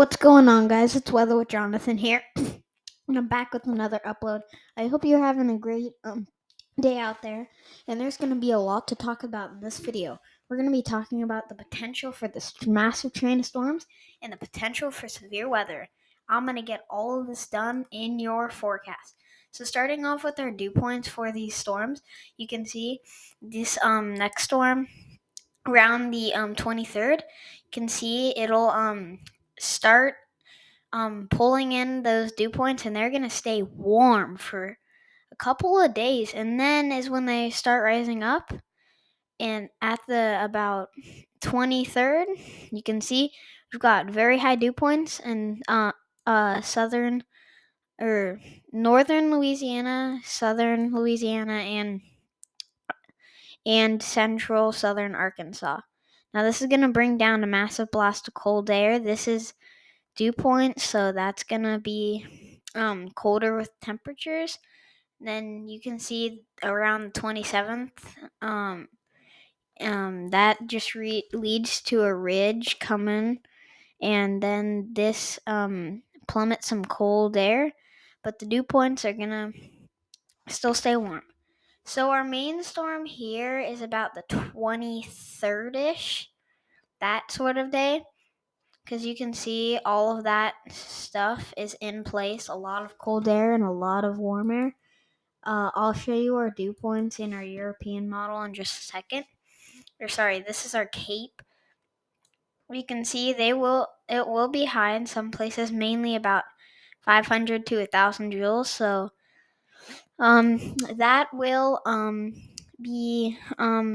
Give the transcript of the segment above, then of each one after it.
What's going on, guys? It's Weather with Jonathan here, and I'm back with another upload. I hope you're having a great day out there, and there's going to be a lot to talk about in this video. We're going to be talking about the potential for this massive train of storms and the potential for severe weather. I'm going to get all of this done in your forecast. So starting off with our dew points for these storms, you can see this next storm around the 23rd. You can see it'll start pulling in those dew points, and they're going to stay warm for a couple of days, and then is when they start rising up. And at the about 23rd, you can see we've got very high dew points in southern or northern Louisiana, southern Louisiana, and central southern Arkansas. Now this is going to bring down a massive blast of cold air. This is dew point, so that's going to be colder with temperatures. Then you can see around the 27th, that just leads to a ridge coming, and then this plummets some cold air, but the dew points are going to still stay warm. So our main storm here is about the 23rd-ish, that sort of day, because you can see all of that stuff is in place, a lot of cold air and a lot of warm air. I'll show you our dew points in our European model in just a second. This is our Cape. We can see it will be high in some places, mainly about 500 to 1,000 joules. So that will be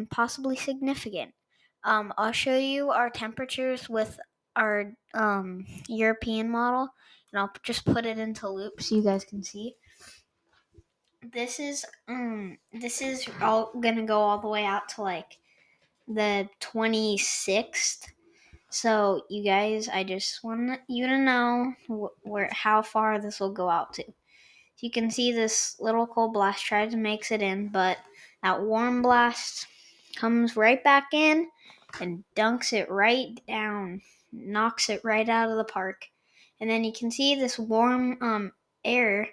possibly significant. I'll show you our temperatures with our European model, and I'll just put it into loop so you guys can see. This is all gonna go all the way out to like the 26th. So you guys, I just want you to know how far this will go out to. You can see this little cold blast tries to makes it in, but that warm blast comes right back in and dunks it right down, knocks it right out of the park. And then you can see this warm air,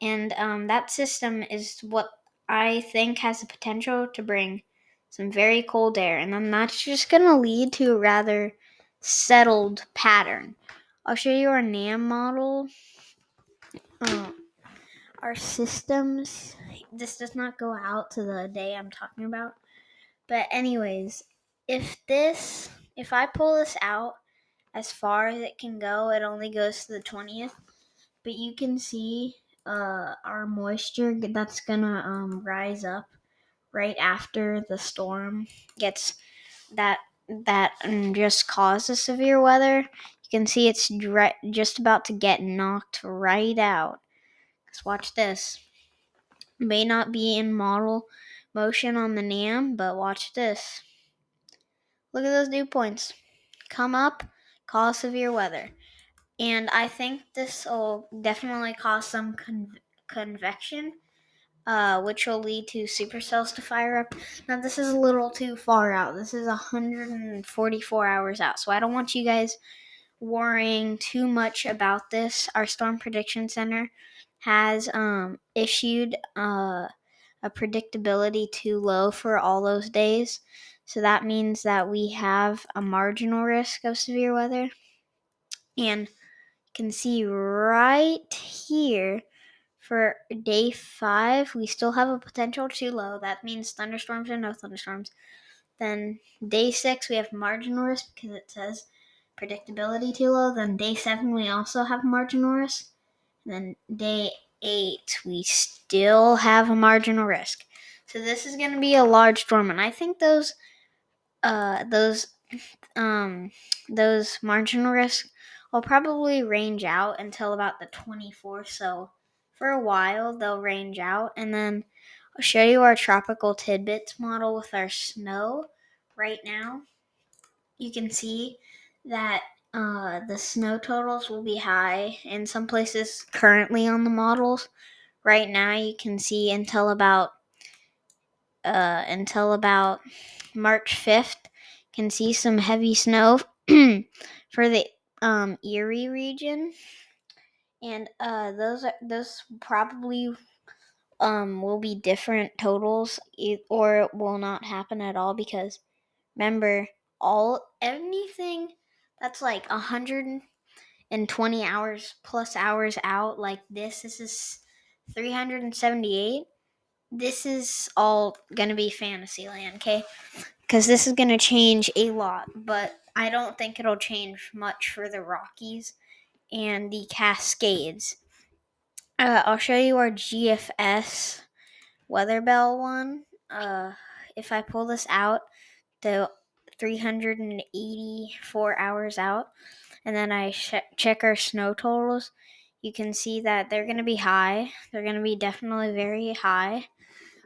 and that system is what I think has the potential to bring some very cold air, and then that's just going to lead to a rather settled pattern. I'll show you our NAM model. Our systems, this does not go out to the day I'm talking about. But anyways, if I pull this out as far as it can go, it only goes to the 20th. But you can see our moisture that's gonna rise up right after the storm gets that just causes severe weather. You can see it's just about to get knocked right out. Just watch this. May not be in model motion on the NAM, but watch this. Look at those dew points. Come up, cause severe weather. And I think this will definitely cause some convection, which will lead to supercells to fire up. Now, this is a little too far out. This is 144 hours out. So I don't want you guys worrying too much about this. Our Storm Prediction Center has issued a predictability too low for all those days. So that means that we have a marginal risk of severe weather. And you can see right here for day 5, we still have a potential too low. That means thunderstorms or no thunderstorms. Then day 6, we have marginal risk because it says predictability too low. Then day 7, we also have marginal risk. And then day 8, we still have a marginal risk. So this is going to be a large storm, and I think those marginal risks will probably range out until about the 24th. So for a while they'll range out, and then I'll show you our tropical tidbits model with our snow. Right now, you can see that the snow totals will be high in some places currently on the models. Right now, you can see until about March 5th, can see some heavy snow for the Erie region, and those probably will be different totals, or it will not happen at all, because remember, anything that's like 120 hours plus hours out, like this is 378. This is all gonna be Fantasyland, okay? Because this is gonna change a lot, but I don't think it'll change much for the Rockies and the Cascades. I'll show you our GFS Weather Bell one. If I pull this out, the 384 hours out, and then I check our snow totals, you can see that they're going to be high. They're going to be definitely very high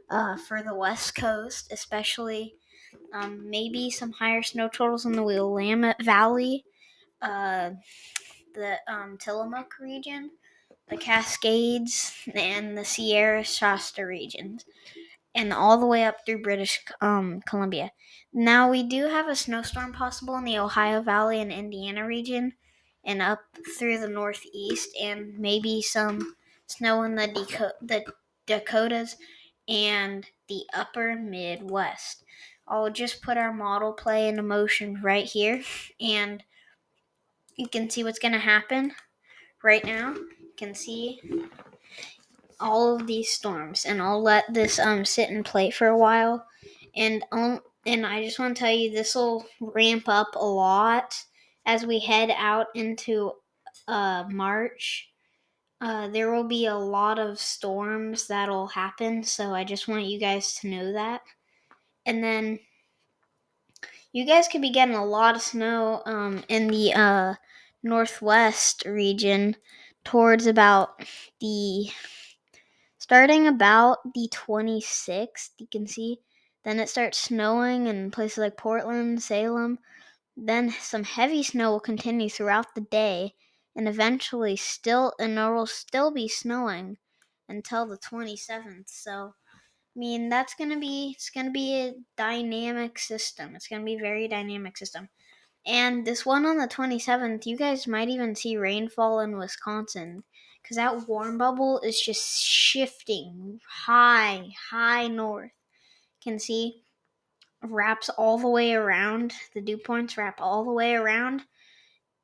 for the West Coast, especially maybe some higher snow totals in the Willamette Valley, the Tillamook region, the Cascades, and the Sierra Shasta regions, and all the way up through British Columbia. Now, we do have a snowstorm possible in the Ohio Valley and Indiana region, and up through the Northeast, and maybe some snow in the Dakotas and the upper Midwest. I'll just put our model play into motion right here, and you can see what's going to happen right now. You can see all of these storms, and I'll let this sit and play for a while, and I just want to tell you, this will ramp up a lot as we head out into March. There will be a lot of storms that'll happen, so I just want you guys to know that. And then you guys could be getting a lot of snow in the northwest region towards about the starting about the 26th. You can see then it starts snowing in places like Portland, Salem. Then some heavy snow will continue throughout the day, and eventually it will still be snowing until the 27th. So I mean, it's gonna be a dynamic system. It's gonna be a very dynamic system. And this one on the 27th, you guys might even see rainfall in Wisconsin, because that warm bubble is just shifting high north. You can see wraps all the way around. The dew points wrap all the way around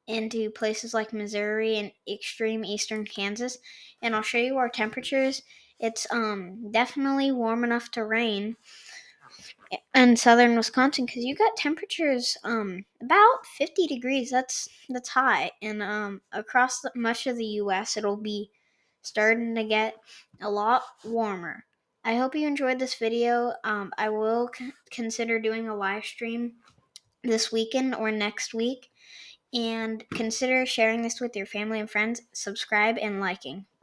into places like Missouri and extreme eastern Kansas. And I'll show you our temperatures. It's definitely warm enough to rain in southern Wisconsin, because you got temperatures about 50 degrees. That's high, and across much of the U.S. it'll be starting to get a lot warmer. I hope you enjoyed this video. I will consider doing a live stream this weekend or next week, and consider sharing this with your family and friends. Subscribe and liking.